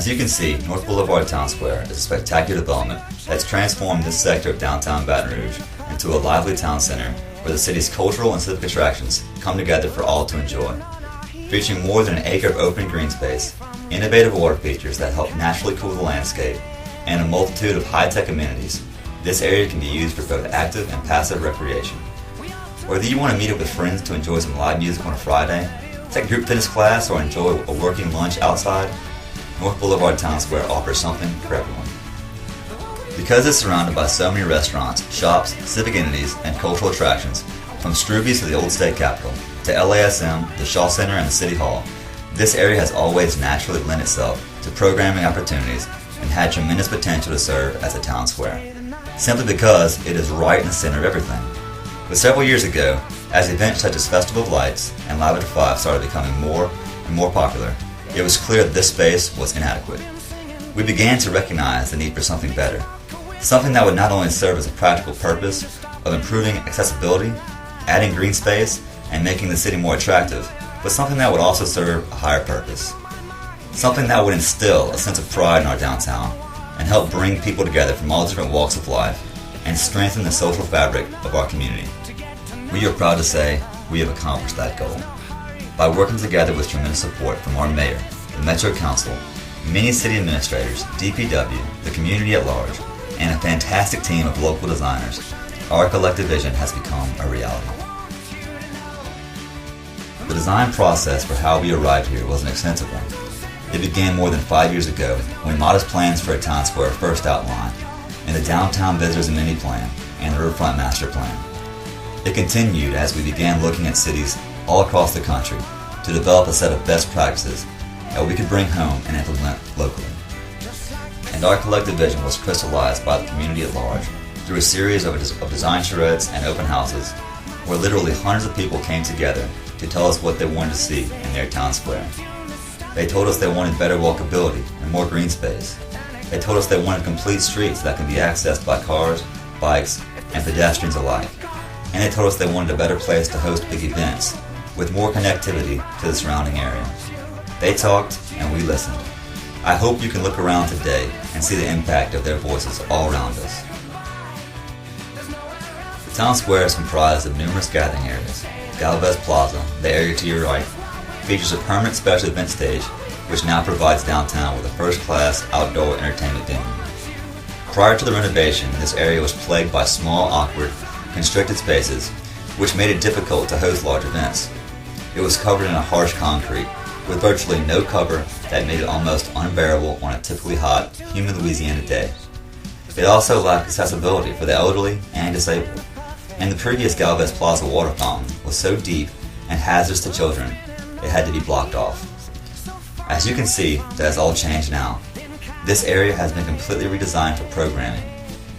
As you can see, North Boulevard Town Square is a spectacular development that's transformed this sector of downtown Baton Rouge into a lively town center where the city's cultural and civic attractions come together for all to enjoy. Featuring more than an acre of open green space, innovative water features that help naturally cool the landscape, and a multitude of high-tech amenities, this area can be used for both active and passive recreation. Whether you want to meet up with friends to enjoy some live music on a Friday, take a group fitness class, or enjoy a working lunch outside, North Boulevard Town Square offers something for everyone. Because it's surrounded by so many restaurants, shops, civic entities, and cultural attractions, from Struby's to the Old State Capitol, to LASM, the Shaw Center, and the City Hall, this area has always naturally lent itself to programming opportunities and had tremendous potential to serve as a town square, simply because it is right in the center of everything. But several years ago, as events such as Festival of Lights and Live at 5 started becoming more and more popular, it was clear that this space was inadequate. We began to recognize the need for something better, something that would not only serve as a practical purpose of improving accessibility, adding green space, and making the city more attractive, but something that would also serve a higher purpose. Something that would instill a sense of pride in our downtown and help bring people together from all different walks of life and strengthen the social fabric of our community. We are proud to say we have accomplished that goal. By working together with tremendous support from our mayor, the Metro Council, many city administrators, DPW, the community at large, and a fantastic team of local designers, our collective vision has become a reality. The design process for how we arrived here was an extensive one. It began more than 5 years ago when modest plans for a town square were first outlined in the Downtown Visitors Amenity Plan and the Riverfront Master Plan. It continued as we began looking at cities all across the country to develop a set of best practices that we could bring home and implement locally. And our collective vision was crystallized by the community at large through a series of design charrettes and open houses where literally hundreds of people came together to tell us what they wanted to see in their town square. They told us they wanted better walkability and more green space. They told us they wanted complete streets that can be accessed by cars, bikes, and pedestrians alike. And they told us they wanted a better place to host big events with more connectivity to the surrounding area. They talked and we listened. I hope you can look around today and see the impact of their voices all around us. The town square is comprised of numerous gathering areas. Galvez Plaza, the area to your right, features a permanent special event stage which now provides downtown with a first-class outdoor entertainment venue. Prior to the renovation, this area was plagued by small, awkward, constricted spaces which made it difficult to host large events. It was covered in a harsh concrete with virtually no cover that made it almost unbearable on a typically hot, humid Louisiana day. It also lacked accessibility for the elderly and disabled, and the previous Galvez Plaza water fountain was so deep and hazardous to children it had to be blocked off. As you can see, that has all changed now. This area has been completely redesigned for programming.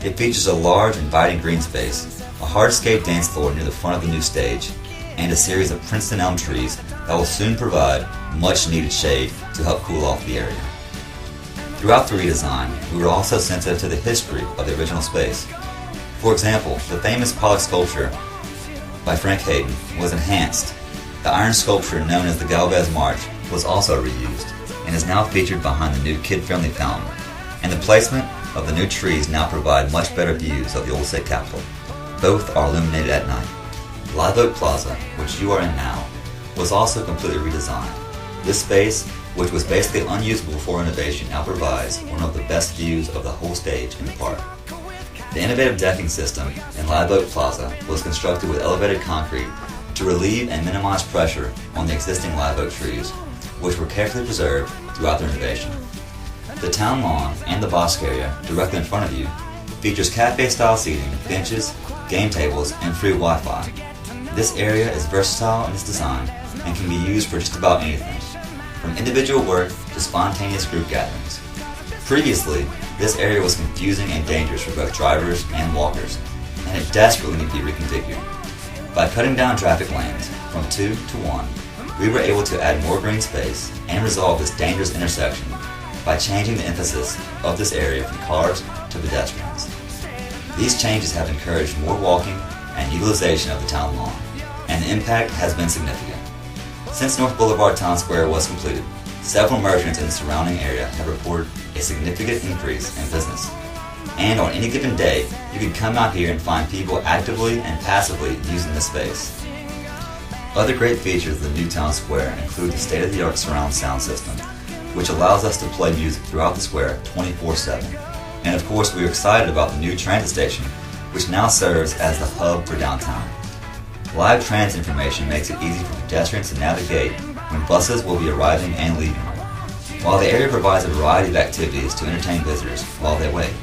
It features a large, inviting green space, a hardscape dance floor near the front of the new stage, and a series of Princeton elm trees that will soon provide much-needed shade to help cool off the area. Throughout the redesign, we were also sensitive to the history of the original space. For example, the famous Pollock sculpture by Frank Hayden was enhanced. The iron sculpture known as the Galvez March was also reused and is now featured behind the new kid-friendly fountain, and the placement of the new trees now provide much better views of the Old State Capitol. Both are illuminated at night. Live Oak Plaza, which you are in now, was also completely redesigned. This space, which was basically unusable before renovation, now provides one of the best views of the whole stage in the park. The innovative decking system in Live Oak Plaza was constructed with elevated concrete to relieve and minimize pressure on the existing live oak trees, which were carefully preserved throughout the renovation. The town lawn and the bosque area directly in front of you features cafe-style seating, benches, game tables, and free Wi-Fi. This area is versatile in its design and can be used for just about anything, from individual work to spontaneous group gatherings. Previously, this area was confusing and dangerous for both drivers and walkers, and it desperately needed to be reconfigured. By cutting down traffic lanes from 2 to 1, we were able to add more green space and resolve this dangerous intersection by changing the emphasis of this area from cars to pedestrians. These changes have encouraged more walking and utilization of the town lawn, and the impact has been significant. Since North Boulevard Town Square was completed, several merchants in the surrounding area have reported a significant increase in business. And on any given day, you can come out here and find people actively and passively using the space. Other great features of the new town square include the state-of-the-art surround sound system, which allows us to play music throughout the square 24/7. And of course, we are excited about the new transit station, which now serves as the hub for downtown. Live transit information makes it easy for pedestrians to navigate when buses will be arriving and leaving, while the area provides a variety of activities to entertain visitors while they wait.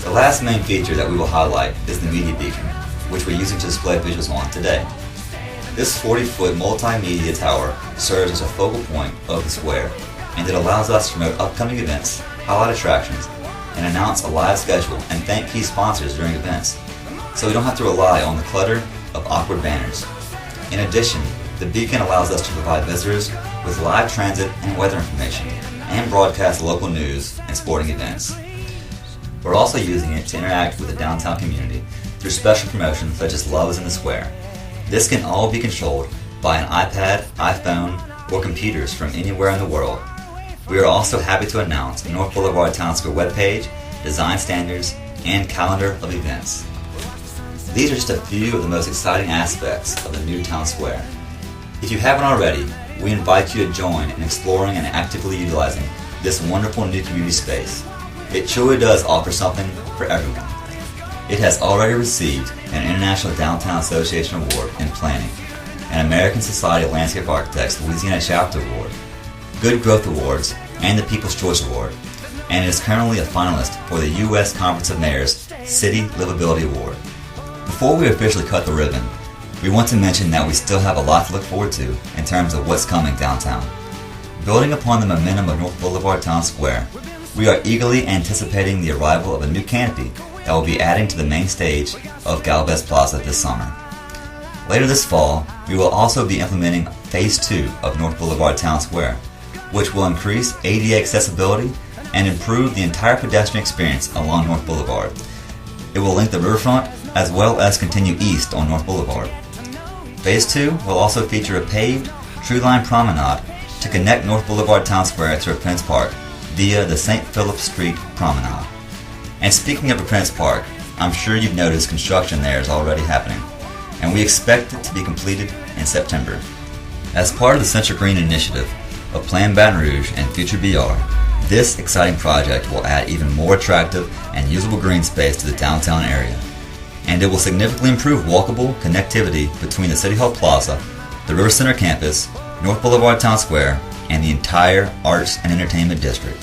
The last main feature that we will highlight is the media beacon, which we're using to display visuals on today. This 40-foot multimedia tower serves as a focal point of the square, and it allows us to promote upcoming events, highlight attractions, and announce a live schedule and thank key sponsors during events, so we don't have to rely on the clutter of awkward banners. In addition, the beacon allows us to provide visitors with live transit and weather information, and broadcast local news and sporting events. We're also using it to interact with the downtown community through special promotions such as Love is in the Square. This can all be controlled by an iPad, iPhone, or computers from anywhere in the world. We are also happy to announce the North Boulevard Town Square webpage, design standards, and calendar of events. These are just a few of the most exciting aspects of the new town square. If you haven't already, we invite you to join in exploring and actively utilizing this wonderful new community space. It truly does offer something for everyone. It has already received an International Downtown Association Award in Planning, an American Society of Landscape Architects Louisiana Chapter Award, Good Growth Awards, and the People's Choice Award, and it is currently a finalist for the U.S. Conference of Mayors City Livability Award. Before we officially cut the ribbon, we want to mention that we still have a lot to look forward to in terms of what's coming downtown. Building upon the momentum of North Boulevard Town Square, we are eagerly anticipating the arrival of a new canopy that will be adding to the main stage of Galvez Plaza this summer. Later this fall, we will also be implementing Phase 2 of North Boulevard Town Square, which will increase ADA accessibility and improve the entire pedestrian experience along North Boulevard. It will link the riverfront as well as continue east on North Boulevard. Phase 2 will also feature a paved, tree-lined promenade to connect North Boulevard Town Square to Prince Park via the St. Philip Street Promenade. And speaking of Prince Park, I'm sure you've noticed construction there is already happening, and we expect it to be completed in September. As part of the Central Green Initiative of Plan Baton Rouge and Future BR, this exciting project will add even more attractive and usable green space to the downtown area, and it will significantly improve walkable connectivity between the City Hall Plaza, the River Center campus, North Boulevard Town Square, and the entire Arts and Entertainment District.